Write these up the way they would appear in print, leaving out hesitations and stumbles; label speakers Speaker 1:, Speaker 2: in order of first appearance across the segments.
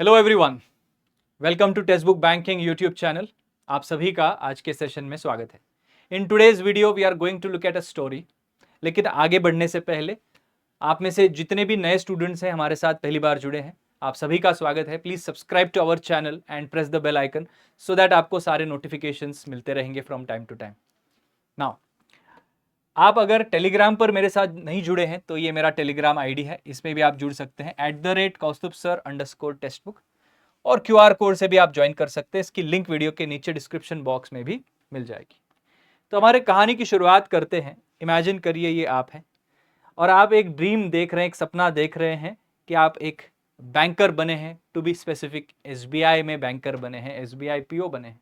Speaker 1: Hello everyone, welcome to Testbook banking YouTube channel. आप सभी का आज के सेशन में स्वागत है। In today's video we are going to look at a story. लेकिन आगे बढ़ने से पहले आप में से जितने भी नए स्टूडेंट्स हैं हमारे साथ पहली बार जुड़े हैं, आप सभी का स्वागत है। Please subscribe to our channel and press the bell icon so that आपको सारे नोटिफिकेशंस मिलते रहेंगे from time to time. Now, आप अगर टेलीग्राम पर मेरे साथ नहीं जुड़े हैं तो ये मेरा टेलीग्राम आईडी है, इसमें भी आप जुड़ सकते हैं @kaustubsir_textbook, और क्यूआर कोड से भी आप ज्वाइन कर सकते हैं। इसकी लिंक वीडियो के नीचे डिस्क्रिप्शन बॉक्स में भी मिल जाएगी। तो हमारे कहानी की शुरुआत करते हैं। इमेजिन करिए ये आप हैं और आप एक ड्रीम देख रहे हैं, एक सपना देख रहे हैं कि आप एक बैंकर बने हैं। टू बी स्पेसिफिक, एसबीआई में बैंकर बने हैं, एसबीआई पीओ बने हैं।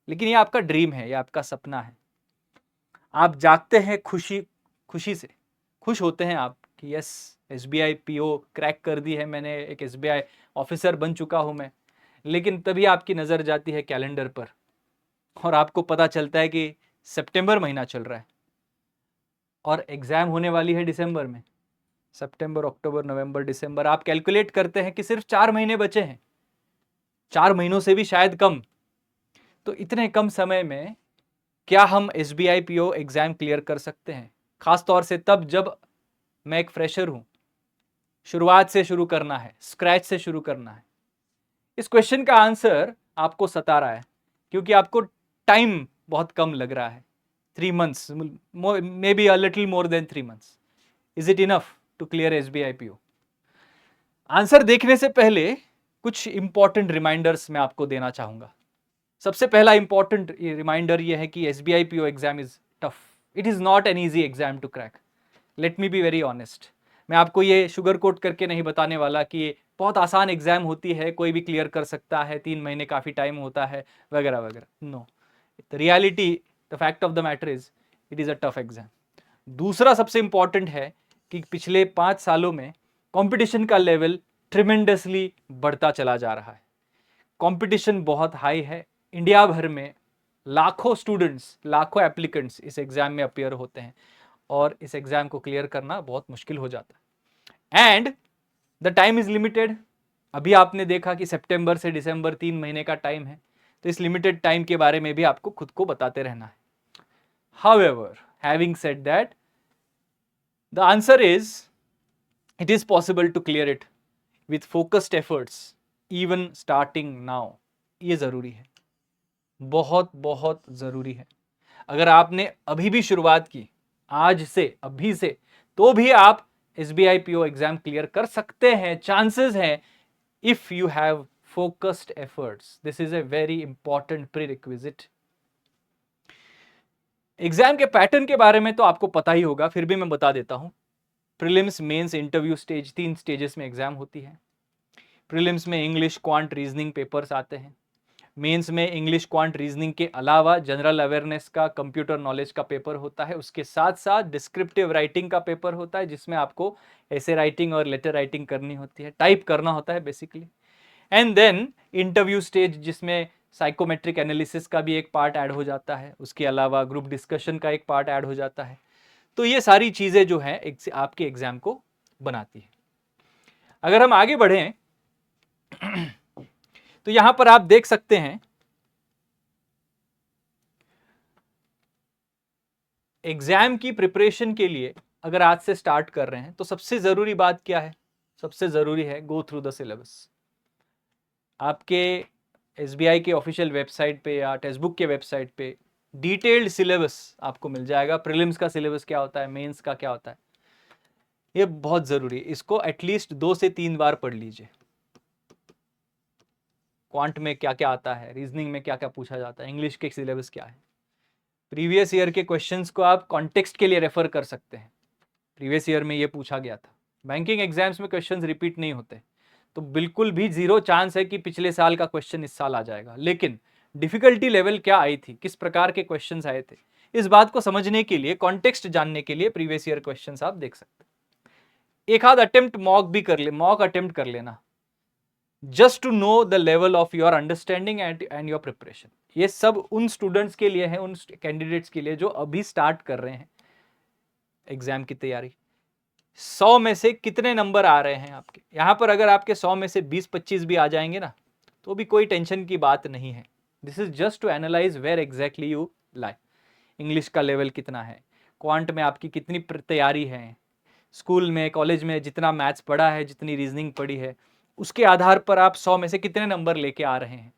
Speaker 1: लेकिन ये आपका ड्रीम है, ये आपका सपना है। आप जागते हैं खुशी से, खुश होते हैं आप कि यस, एसबीआई पीओ क्रैक कर दी है मैंने, एक एसबीआई ऑफिसर बन चुका हूं मैं। लेकिन तभी आपकी नज़र जाती है कैलेंडर पर और आपको पता चलता है कि सितंबर महीना चल रहा है और एग्ज़ाम होने वाली है दिसंबर में। सितंबर, अक्टूबर, नवंबर, दिसंबर, आप कैलकुलेट करते हैं कि सिर्फ 4 महीने बचे हैं, 4 महीनों से भी शायद कम। तो इतने कम समय में क्या हम एसबीआई पीओ एग्ज़ाम क्लियर कर सकते हैं? खास तौर से तब जब मैं एक फ्रेशर हूं, शुरुआत से शुरू करना है, स्क्रैच से शुरू करना है। इस क्वेश्चन का आंसर आपको सता रहा है क्योंकि आपको टाइम बहुत कम लग रहा है। 3 months, maybe a little more than 3 months। Is it enough to clear SBI PO? Answer देखने से पहले कुछ इंपॉर्टेंट रिमाइंडर्स मैं आपको देना चाहूंगा। सबसे पहला इंपॉर्टेंट रिमाइंडर यह है कि SBI PO exam is tough. It is not an easy exam to crack. Let me be very honest. मैं आपको ये शुगर कोट करके नहीं बताने वाला कि ये बहुत आसान एग्जाम होती है, कोई भी क्लियर कर सकता है, 3 महीने काफ़ी टाइम होता है, वगैरह वगैरह। No, the reality, the fact of the matter is it is a tough exam. दूसरा सबसे इंपॉर्टेंट है कि पिछले 5 सालों में कंपटीशन का लेवल ट्रिमेंडसली बढ़ता चला जा रहा है। कंपटीशन बहुत हाई है। इंडिया भर में लाखों स्टूडेंट्स, लाखों एप्लीकेंट्स इस एग्जाम में अपियर होते हैं और इस एग्जाम को क्लियर करना बहुत मुश्किल हो जाता है। And the time is limited. अभी आपने देखा कि सितंबर से दिसंबर 3 महीने का टाइम है, तो इस लिमिटेड टाइम के बारे में भी आपको खुद को बताते रहना है। However, having said that, the answer is it is possible to clear it with focused efforts even starting now। ये जरूरी है, बहुत बहुत जरूरी है। अगर आपने अभी भी शुरुआत की, आज से, अभी से, तो भी आप एसबीआई पीओ एग्जाम क्लियर कर सकते हैं। चांसेस हैं if you have focused efforts. This is a very important prerequisite. Exam के पैटर्न के बारे में तो आपको पता ही होगा, फिर भी मैं बता देता हूं। Prelims, mains, interview stage, 3 stages में एग्जाम होती है। प्रीलिम्स में इंग्लिश, क्वांट, रीजनिंग पेपर्स आते हैं। मेंस में इंग्लिश, क्वांट, रीजनिंग के अलावा जनरल अवेयरनेस का, कंप्यूटर नॉलेज का पेपर होता है। उसके साथ साथ डिस्क्रिप्टिव राइटिंग का पेपर होता है, जिसमें आपको ऐसे राइटिंग और लेटर राइटिंग करनी होती है, टाइप करना होता है basically. And then interview stage, जिसमें साइकोमेट्रिक एनालिसिस का भी एक पार्ट ऐड हो जाता है। उसके अलावा ग्रुप डिस्कशन का एक पार्ट ऐड हो जाता है। तो ये सारी चीजें जो हैं आपके एग्जाम को बनाती है। अगर हम आगे बढ़ें तो यहां पर आप देख सकते हैं एग्जाम की प्रिपरेशन के लिए अगर आज से स्टार्ट कर रहे हैं तो सबसे जरूरी बात क्या है? सबसे जरूरी है गो थ्रू द सिलेबस। आपके एसबीआई के ऑफिशियल वेबसाइट पे या टेक्स्ट बुक के वेबसाइट पे डिटेल्ड सिलेबस आपको मिल जाएगा। प्रीलिम्स का सिलेबस क्या होता है, मेंस का क्या होता है, ये बहुत जरूरी है। इसको एटलीस्ट 2 से 3 बार पढ़ लीजिए। क्वांट में क्या क्या आता है, रीजनिंग में क्या क्या पूछा जाता है, इंग्लिश के सिलेबस क्या है। प्रीवियस ईयर के क्वेश्चंस को आप कॉन्टेक्स्ट के लिए रेफर कर सकते हैं। प्रीवियस ईयर में ये पूछा गया था। बैंकिंग एग्जाम्स में क्वेश्चंस रिपीट नहीं होते, तो बिल्कुल भी जीरो चांस है कि पिछले साल का क्वेश्चन इस साल आ जाएगा। लेकिन डिफिकल्टी लेवल क्या आई थी, किस प्रकार के क्वेश्चंस आए थे, इस बात को समझने के लिए, कॉन्टेक्स्ट जानने के लिए प्रीवियस ईयर क्वेश्चंस आप देख सकते हैं। एक आध अटेम्प्ट मॉक भी कर ले, मॉक अटेम्प्ट कर लेना, just to know the level of your understanding and your preparation. ये सब उन स्टूडेंट्स के लिए है, उन कैंडिडेट्स के लिए जो अभी स्टार्ट कर रहे हैं एग्जाम की तैयारी। 100 में से कितने नंबर आ रहे हैं आपके। यहाँ पर अगर आपके 100 में से 20-25 भी आ जाएंगे ना, तो भी कोई टेंशन की बात नहीं है। This is just to analyse where exactly you lie. English का लेवल कितना है, क्वांट में आपकी कितनी तैयारी है, स्कूल में कॉलेज में जितना मैथ्स पढ़ा है, जितनी रीजनिंग पढ़ी है, उसके आधार पर आप 100 में से कितने नंबर लेके आ रहे हैं,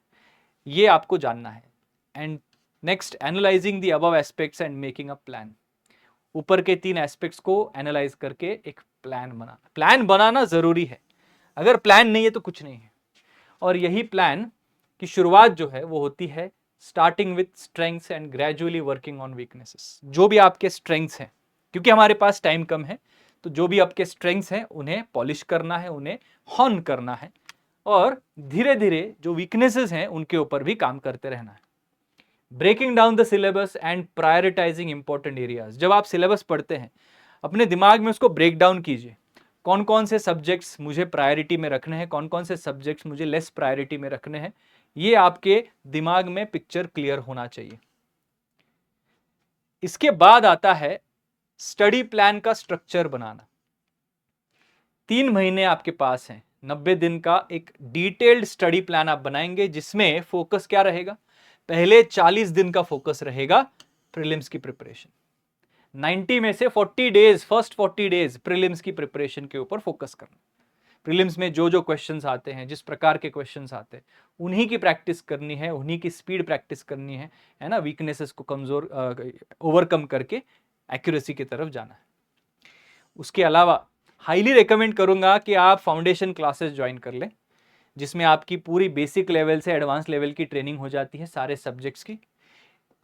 Speaker 1: ये आपको जानना है। And next, analysing the above aspects and making a plan. ऊपर के 3 एस्पेक्ट्स को एनालाइज करके एक प्लान बनाना। प्लान बनाना जरूरी है, अगर प्लान नहीं है तो कुछ नहीं है। और यही प्लान की शुरुआत जो है वो होती है starting with strengths and gradually working on weaknesses. जो भी आपके स्ट्रेंथ्स हैं, क्योंकि हमारे पास टाइम कम है, तो जो भी आपके स्ट्रेंथ्स हैं उन्हें पॉलिश करना है, उन्हें हॉर्न करना है, और धीरे धीरे जो वीकनेसेस हैं उनके ऊपर भी काम करते रहना है। Breaking down the syllabus and prioritising important areas. जब आप सिलेबस पढ़ते हैं, अपने दिमाग में उसको ब्रेक डाउन कीजिए। कौन कौन से सब्जेक्ट्स मुझे प्रायोरिटी में रखने हैं, कौन कौन से सब्जेक्ट्स मुझे लेस प्रायोरिटी में रखने हैं, ये आपके दिमाग में पिक्चर क्लियर होना चाहिए। इसके बाद आता है स्टडी प्लान का स्ट्रक्चर बनाना। 3 महीने आपके पास हैं, 90 दिन का एक डिटेल्ड स्टडी प्लान आप बनाएंगे, जिसमें फोकस क्या रहेगा। पहले 40 दिन का फोकस रहेगा प्रीलिम्स की प्रिपरेशन। 90 में से 40 डेज, फर्स्ट 40 डेज प्रीलिम्स की प्रिपरेशन के ऊपर फोकस करना। प्रीलिम्स में जो जो क्वेश्चंस आते हैं, जिस प्रकार के क्वेश्चंस आते हैं, उन्हीं की प्रैक्टिस करनी है, उन्हीं की स्पीड प्रैक्टिस करनी है ना। वीकनेसेस को कमजोर ओवरकम करके एक्यूरेसी की तरफ जाना है। उसके अलावा हाईली रिकमेंड करूंगा कि आप फाउंडेशन क्लासेस ज्वाइन कर लें, जिसमें आपकी पूरी बेसिक लेवल से एडवांस लेवल की ट्रेनिंग हो जाती है सारे सब्जेक्ट्स की।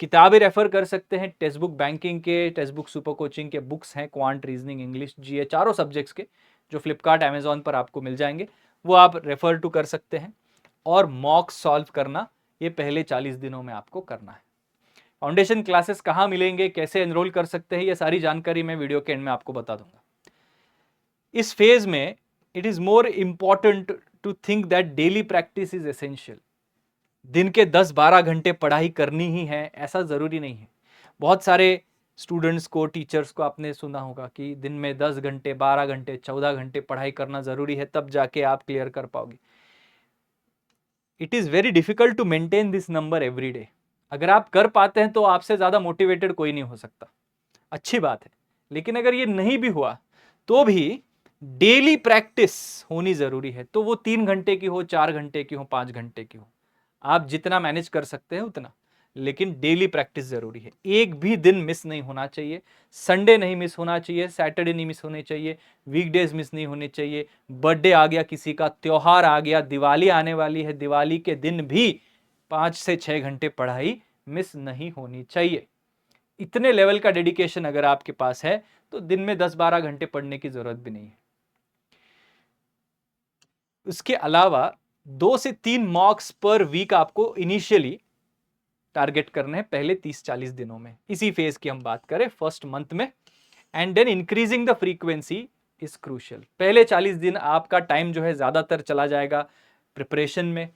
Speaker 1: किताबें रेफर कर सकते हैं, टेक्स्ट बुक बैंकिंग के, टेक्स्ट बुक सुपर कोचिंग के बुक्स हैं, क्वांट, रीजनिंग, इंग्लिश, जीए, चारों सब्जेक्ट्स के, जो फ्लिपकार्ट अमेजोन पर आपको मिल जाएंगे, वो आप रेफर टू कर सकते हैं। और मॉक सॉल्व करना, ये पहले 40 दिनों में आपको करना है। फाउंडेशन क्लासेस कहाँ मिलेंगे, कैसे एनरोल कर सकते हैं, ये सारी जानकारी मैं वीडियो के एंड में आपको बता दूंगा। इस फेज में it is more important to think that daily practice is essential. दिन के 10-12 घंटे पढ़ाई करनी ही है ऐसा जरूरी नहीं है। बहुत सारे स्टूडेंट्स को, टीचर्स को आपने सुना होगा कि दिन में 10 घंटे, 12 घंटे, 14 घंटे पढ़ाई करना जरूरी है, तब जाके आप क्लियर कर पाओगे। It is very difficult to maintain this number every day. अगर आप कर पाते हैं तो आपसे ज्यादा मोटिवेटेड कोई नहीं हो सकता, अच्छी बात है। लेकिन अगर ये नहीं भी हुआ तो भी डेली प्रैक्टिस होनी जरूरी है। तो वो 3 घंटे की हो, 4 घंटे की हो, 5 घंटे की हो, आप जितना मैनेज कर सकते हैं उतना, लेकिन डेली प्रैक्टिस जरूरी है। एक भी दिन मिस नहीं होना चाहिए। संडे नहीं मिस होना चाहिए, सैटरडे नहीं मिस होने चाहिए, वीकडेज मिस नहीं होने चाहिए। बर्थडे आ गया किसी का, त्योहार आ गया, दिवाली आने वाली है, दिवाली के दिन भी 5 से 6 घंटे पढ़ाई मिस नहीं होनी चाहिए। इतने लेवल का डेडिकेशन अगर आपके पास है तो दिन में 10-12 घंटे पढ़ने की जरूरत भी नहीं है। उसके अलावा 2 से 3 मॉक्स पर वीक आपको इनिशियली टारगेट करने हैं, पहले 30-40 दिनों में। इसी फेज की हम बात करें, फर्स्ट मंथ में। And then increasing the frequency is crucial. पहले 40 दिन आपका टाइम जो है ज्यादातर चला जाएगा प्रिपरेशन में,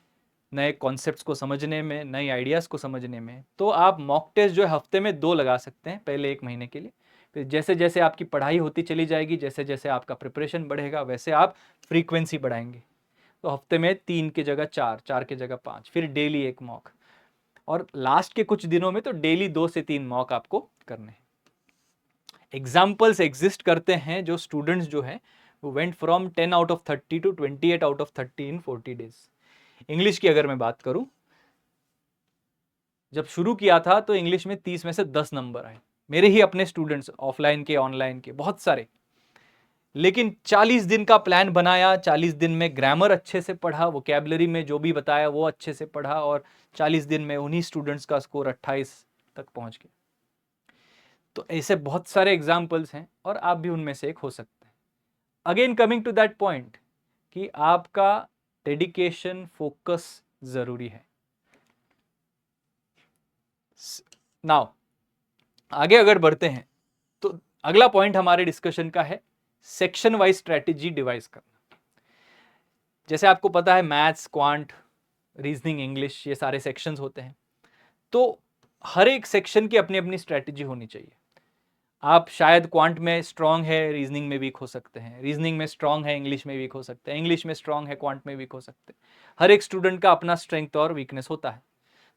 Speaker 1: नए कॉन्सेप्ट्स को समझने में, नए आइडियाज को समझने में। तो आप मॉक टेस्ट जो है हफ्ते में 2 लगा सकते हैं पहले 1 महीने के लिए। फिर जैसे जैसे आपकी पढ़ाई होती चली जाएगी, जैसे जैसे आपका प्रिपरेशन बढ़ेगा, वैसे आप फ्रीक्वेंसी बढ़ाएंगे। तो हफ्ते में 3 की जगह 4, 4 की जगह 5, फिर डेली 1 मॉक, और लास्ट के कुछ दिनों में तो डेली 2 से 3 मॉक आपको करने हैं। एग्जाम्पल्स एग्जिस्ट करते हैं, जो स्टूडेंट्स जो है वो went from 10 out of 30 to 28 out of 30 in 40 days. English की अगर मैं बात करूं, जब शुरू किया था तो इंग्लिश में 30 में से 10 नंबर आए, मेरे ही अपने स्टूडेंट्स, ऑफलाइन के, ऑनलाइन के, बहुत सारे। लेकिन 40 दिन का प्लान बनाया, 40 दिन में ग्रामर अच्छे से पढ़ा, वोकैबुलरी में जो भी बताया वो अच्छे से पढ़ा, और 40 दिन में उन्हीं स्टूडेंट्स का स्कोर 28 तक पहुंच गया। तो ऐसे बहुत सारे एग्जाम्पल्स हैं और आप भी उनमें से एक हो सकते हैं। Again coming to that point कि आपका डेडिकेशन, फोकस जरूरी है। नाउ आगे अगर बढ़ते हैं तो अगला पॉइंट हमारे डिस्कशन का है सेक्शन वाइज स्ट्रेटेजी डिवाइस करना। जैसे आपको पता है मैथ्स, क्वांट, रीजनिंग, इंग्लिश, ये सारे सेक्शंस होते हैं। तो हर एक सेक्शन की अपनी अपनी स्ट्रेटेजी होनी चाहिए। आप शायद क्वांट में स्ट्रांग है, रीजनिंग में वीक हो सकते हैं, रीजनिंग में स्ट्रांग है, इंग्लिश में वीक हो सकते हैं, इंग्लिश में स्ट्रांग है, क्वांट में वीक हो सकते हैं। हर एक स्टूडेंट का अपना स्ट्रेंथ और वीकनेस होता है,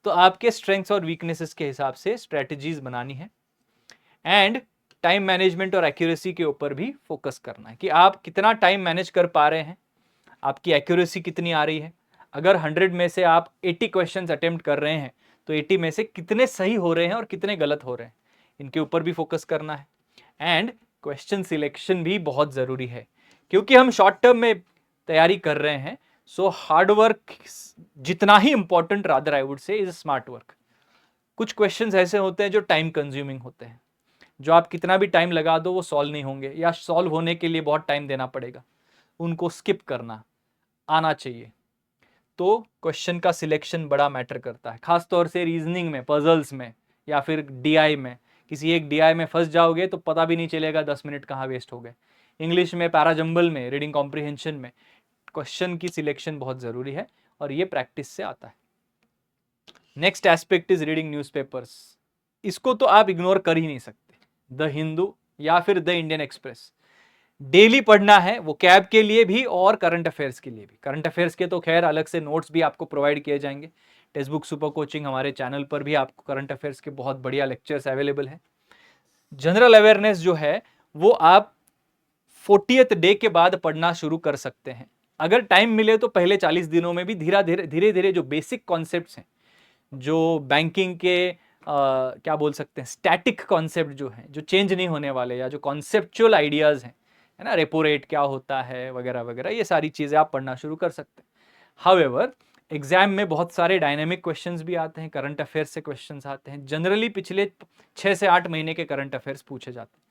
Speaker 1: तो आपके स्ट्रेंथ्स और वीकनेसेस के हिसाब से स्ट्रेटजीज बनानी है एंड टाइम मैनेजमेंट और एक्यूरेसी के ऊपर भी फोकस करना है कि आप कितना टाइम मैनेज कर पा रहे हैं, आपकी एक्यूरेसी कितनी आ रही है। अगर 100 में से आप 80 क्वेश्चंस अटेम्प्ट कर रहे हैं तो 80 में से कितने सही हो रहे हैं और कितने गलत हो रहे हैं, इनके ऊपर भी फोकस करना है। एंड क्वेश्चन सिलेक्शन भी बहुत ज़रूरी है, क्योंकि हम शॉर्ट टर्म में तैयारी कर रहे हैं। सो हार्ड वर्क जितना ही important rather I would say is smart work. कुछ क्वेश्चंस ऐसे होते हैं जो टाइम कंज्यूमिंग होते हैं, जो आप कितना भी टाइम लगा दो वो सॉल्व नहीं होंगे, या सॉल्व होने के लिए बहुत टाइम देना पड़ेगा, उनको स्किप करना आना चाहिए। तो क्वेश्चन का सिलेक्शन बड़ा मैटर करता है, खासतौर से रीजनिंग में, पजल्स में, या फिर डीआई में। किसी एक डीआई में फंस जाओगे तो पता भी नहीं चलेगा 10 मिनट कहाँ वेस्ट हो गए। इंग्लिश में, पैराजंबल में, रीडिंग कॉम्प्रिहेंशन में क्वेश्चन की सिलेक्शन बहुत ज़रूरी है और ये प्रैक्टिस से आता है। Next aspect is reading newspapers. इसको तो आप इग्नोर कर ही नहीं सकते। द हिंदू या फिर द इंडियन एक्सप्रेस डेली पढ़ना है, वो कैब के लिए भी और करंट अफेयर्स के लिए भी। करंट अफेयर्स के तो खैर अलग से नोट्स भी आपको प्रोवाइड किए जाएंगे। टेक्स्ट बुक सुपर कोचिंग हमारे चैनल पर भी आपको करंट अफेयर्स के बहुत बढ़िया लेक्चर्स अवेलेबल है। जनरल अवेयरनेस जो है वो आप 40th डे के बाद पढ़ना शुरू कर सकते हैं। अगर टाइम मिले तो पहले 40 दिनों में भी धीरे धीरे जो बेसिक कॉन्सेप्ट्स हैं, जो बैंकिंग के क्या बोल सकते हैं, स्टैटिक कॉन्सेप्ट जो हैं, जो चेंज नहीं होने वाले, या जो कॉन्सेप्चुअल आइडियाज़ हैं, है ना, रेपो रेट क्या होता है वगैरह वगैरह, ये सारी चीज़ें आप पढ़ना शुरू कर सकते हैं। हाउएवर एग्जाम में बहुत सारे डायनेमिक क्वेश्चंस भी आते हैं, करंट अफेयर्स से क्वेश्चंस आते हैं। जनरली पिछले 6 से 8 महीने के करंट अफेयर्स पूछे जाते हैं,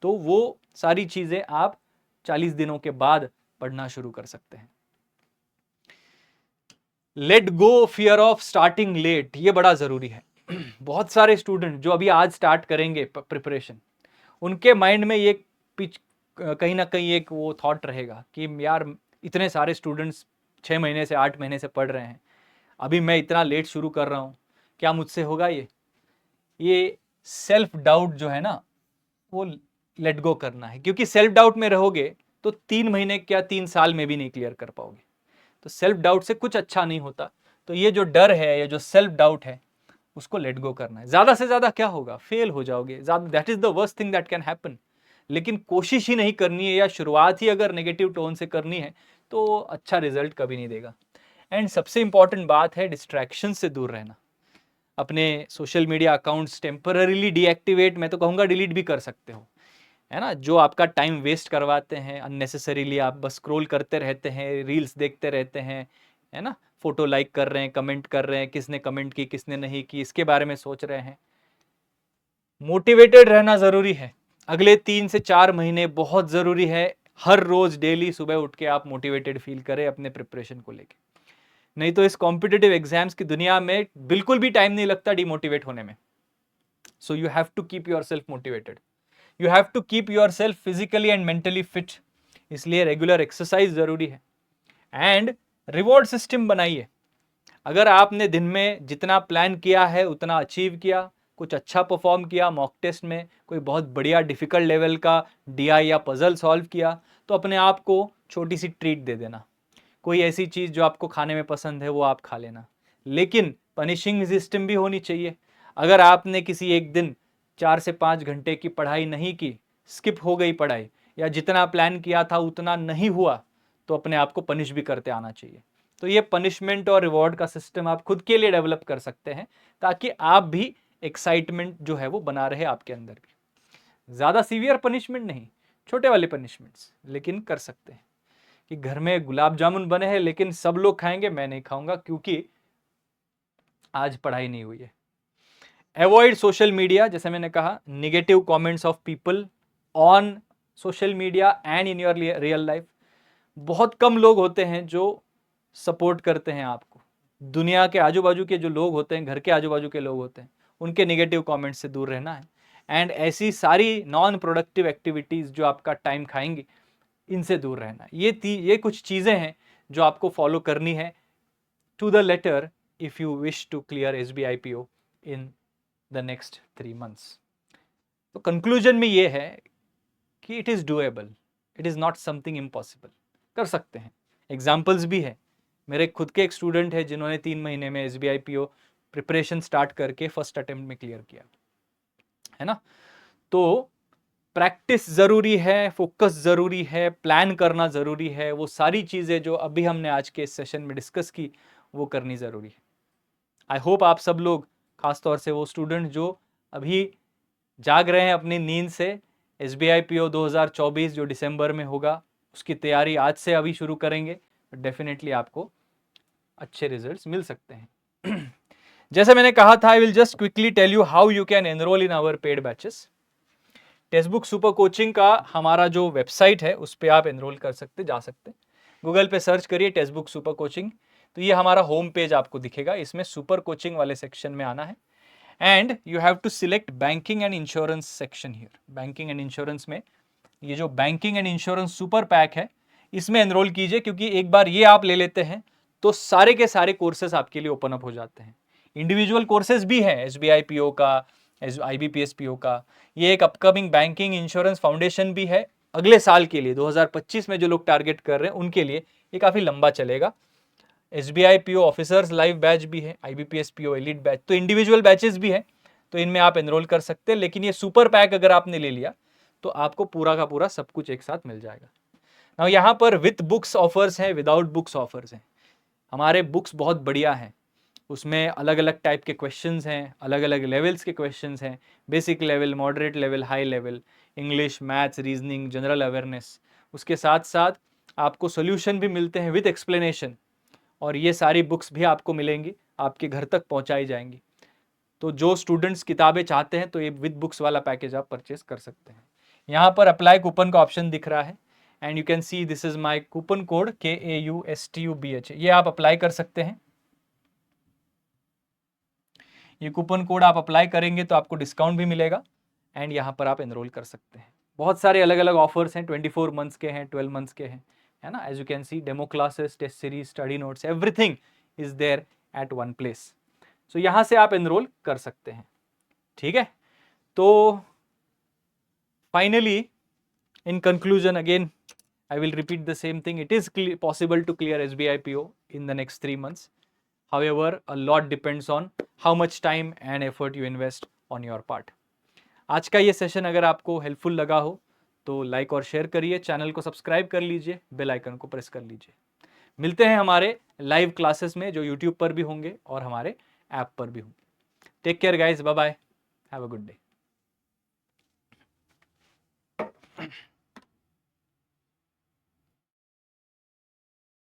Speaker 1: तो वो सारी चीज़ें आप 40 दिनों के बाद पढ़ना शुरू कर सकते हैं। Let go fear of starting late, ये बड़ा ज़रूरी है। बहुत सारे स्टूडेंट जो अभी आज स्टार्ट करेंगे प्रिपरेशन, उनके माइंड में ये कहीं ना कहीं एक वो थॉट रहेगा कि यार इतने सारे स्टूडेंट्स 6 महीने से 8 महीने से पढ़ रहे हैं, अभी मैं इतना लेट शुरू कर रहा हूँ, क्या मुझसे होगा ये सेल्फ डाउट जो है ना, वो लेट गो करना है। क्योंकि सेल्फ डाउट में रहोगे तो 3 महीने क्या 3 साल में भी नहीं क्लियर कर पाओगे। तो सेल्फ डाउट से कुछ अच्छा नहीं होता। तो ये जो डर है, ये जो सेल्फ डाउट है, उसको लेट गो करना है। ज़्यादा से ज़्यादा क्या होगा, फेल हो जाओगे, that is the worst thing that can happen. लेकिन कोशिश ही नहीं करनी है, या शुरुआत ही अगर नेगेटिव टोन से करनी है तो अच्छा रिजल्ट कभी नहीं देगा। एंड सबसे इंपॉर्टेंट बात है डिस्ट्रैक्शन से दूर रहना। अपने social media accounts temporarily deactivate, मैं तो कहूँगा डिलीट भी कर सकते हो, है ना, जो आपका टाइम वेस्ट करवाते हैं अननेसेसरीली। आप बस स्क्रॉल करते रहते हैं, रील्स देखते रहते हैं, है ना, फोटो लाइक कर रहे हैं, कमेंट कर रहे हैं, किसने कमेंट की किसने नहीं की इसके बारे में सोच रहे हैं। मोटिवेटेड रहना ज़रूरी है। अगले 3 से 4 महीने बहुत ज़रूरी है। हर रोज़ डेली सुबह उठ के आप मोटिवेटेड फील करें अपने प्रिपरेशन को लेके। नहीं तो इस कॉम्पिटिटिव एग्जाम्स की दुनिया में बिल्कुल भी टाइम नहीं लगता डिमोटिवेट होने में। So you have to keep yourself motivated, you have to keep yourself physically and mentally fit. इसलिए रेगुलर एक्सरसाइज ज़रूरी है। एंड रिवॉर्ड सिस्टम बनाइए। अगर आपने दिन में जितना प्लान किया है उतना अचीव किया, कुछ अच्छा परफॉर्म किया, मॉक टेस्ट में कोई बहुत बढ़िया डिफिकल्ट लेवल का डीआई या पजल सॉल्व किया, तो अपने आप को छोटी सी ट्रीट दे देना। कोई ऐसी चीज़ जो आपको खाने में पसंद है वो आप खा लेना, लेकिन पनिशिंग सिस्टम भी होनी चाहिए। अगर आपने किसी एक दिन 4 से 5 घंटे की पढ़ाई नहीं की, स्किप हो गई पढ़ाई, या जितना प्लान किया था उतना नहीं हुआ, तो अपने आप को पनिश भी करते आना चाहिए। तो ये पनिशमेंट और रिवॉर्ड का सिस्टम आप खुद के लिए डेवलप कर सकते हैं, ताकि आप भी एक्साइटमेंट जो है वो बना रहे आपके अंदर भी। ज़्यादा सीवियर पनिशमेंट नहीं, छोटे वाले पनिशमेंट्स लेकिन कर सकते हैं। कि घर में गुलाब जामुन बने हैं लेकिन सब लोग खाएंगे, मैं नहीं खाऊंगा क्योंकि आज पढ़ाई नहीं हुई है। अवॉइड सोशल मीडिया, जैसे मैंने कहा, negative comments of people on social media and in your real life. बहुत कम लोग होते हैं जो सपोर्ट करते हैं आपको। दुनिया के आजू बाजू के जो लोग होते हैं, घर के आजू बाजू के लोग होते हैं, उनके नेगेटिव कमेंट्स से दूर रहना है। एंड ऐसी सारी नॉन प्रोडक्टिव एक्टिविटीज़ जो आपका टाइम खाएंगी, इनसे दूर रहना। ये कुछ चीज़ें हैं जो आपको फॉलो करनी है to the letter if you wish to clear SBI PO in the next 3 months। तो कंक्लूजन में ये है कि it is doable, it is not something impossible, कर सकते हैं। एग्जाम्पल्स भी है, मेरे खुद के एक स्टूडेंट है जिन्होंने 3 महीने में SBI PO प्रिपरेशन स्टार्ट करके फर्स्ट अटेम्प्ट में क्लियर किया, है ना। तो प्रैक्टिस ज़रूरी है, फोकस ज़रूरी है, प्लान करना ज़रूरी है, वो सारी चीज़ें जो अभी हमने आज के इस सेशन में डिस्कस की वो करनी ज़रूरी है। आई होप आप सब लोग, खासतौर से वो स्टूडेंट जो अभी जाग रहे हैं अपनी नींद से, SBI PO 2024 जो दिसंबर में होगा उसकी तैयारी आज से अभी शुरू करेंगे, डेफिनेटली आपको अच्छे रिजल्ट्स मिल सकते हैं। जैसे मैंने कहा था, I will just quickly tell you how you can enrol in our paid batches. Testbook super coaching का हमारा जो वेबसाइट है उस पर आप एनरोल कर सकते, जा सकते। गूगल पे सर्च करिए टेक्स्ट बुक सुपर कोचिंग, तो ये हमारा होम पेज आपको दिखेगा। इसमें सुपर कोचिंग वाले सेक्शन में आना है and you have to select banking and insurance section here. Banking and insurance में ये जो banking and insurance super pack है इसमें एनरोल कीजिए, क्योंकि एक बार ये आप ले लेते हैं तो सारे के सारे कोर्सेज आपके लिए ओपन अप हो जाते हैं। इंडिविजुअल कोर्सेज भी हैं SBI PO का, IBPS PO का, ये एक अपकमिंग बैंकिंग इंश्योरेंस फाउंडेशन भी है अगले साल के लिए, 2025 में जो लोग टारगेट कर रहे हैं उनके लिए ये काफ़ी लंबा चलेगा। SBI PO officers live batch भी है, IBPS PO एलिट बैच, तो इंडिविजुअल बैचेस भी हैं, तो इनमें आप एनरोल कर सकते हैं। लेकिन ये सुपर पैक अगर आपने ले लिया तो आपको पूरा का पूरा सब कुछ एक साथ मिल जाएगा। नाउ यहाँ पर विथ बुक्स ऑफर्स हैं, विदाउट बुक्स ऑफर्स हैं। हमारे बुक्स बहुत बढ़िया हैं, उसमें अलग अलग टाइप के क्वेश्चंस हैं, अलग अलग लेवल्स के क्वेश्चंस हैं, basic level, moderate level, high level, English, maths, reasoning, general awareness. उसके साथ साथ आपको सोल्यूशन भी मिलते हैं विद एक्सप्लेनेशन, और ये सारी बुक्स भी आपको मिलेंगी, आपके घर तक पहुंचाई जाएंगी। तो जो स्टूडेंट्स किताबें चाहते हैं तो ये विद बुक्स वाला पैकेज आप परचेज कर सकते हैं। यहाँ पर अप्लाई कूपन का ऑप्शन दिख रहा है and you can see this is my coupon code KAUSTUBH, ये आप अप्लाई कर सकते हैं। ये कूपन कोड आप अप्लाई करेंगे तो आपको डिस्काउंट भी मिलेगा एंड यहाँ पर आप एनरोल कर सकते हैं। बहुत सारे अलग अलग ऑफर्स हैं, 24 मंथ्स के हैं, 12 मंथ्स के हैं, है ना। As you can see, demo classes, test series, study notes, everything is there at one place. सो यहाँ से आप एनरोल कर सकते हैं, ठीक है। तो finally, in conclusion, again I will repeat the same thing. It is possible to clear SBI PO in the next 3 months. However, a lot depends on how much time and effort you invest on your part. आज का ये session अगर आपको helpful लगा हो तो like और share करिए, चैनल को सब्सक्राइब कर लीजिए, बेल आइकन को प्रेस कर लीजिए। मिलते हैं हमारे लाइव क्लासेस में जो यूट्यूब पर भी होंगे और हमारे ऐप पर भी होंगे। Take care guys, bye bye, have a good day.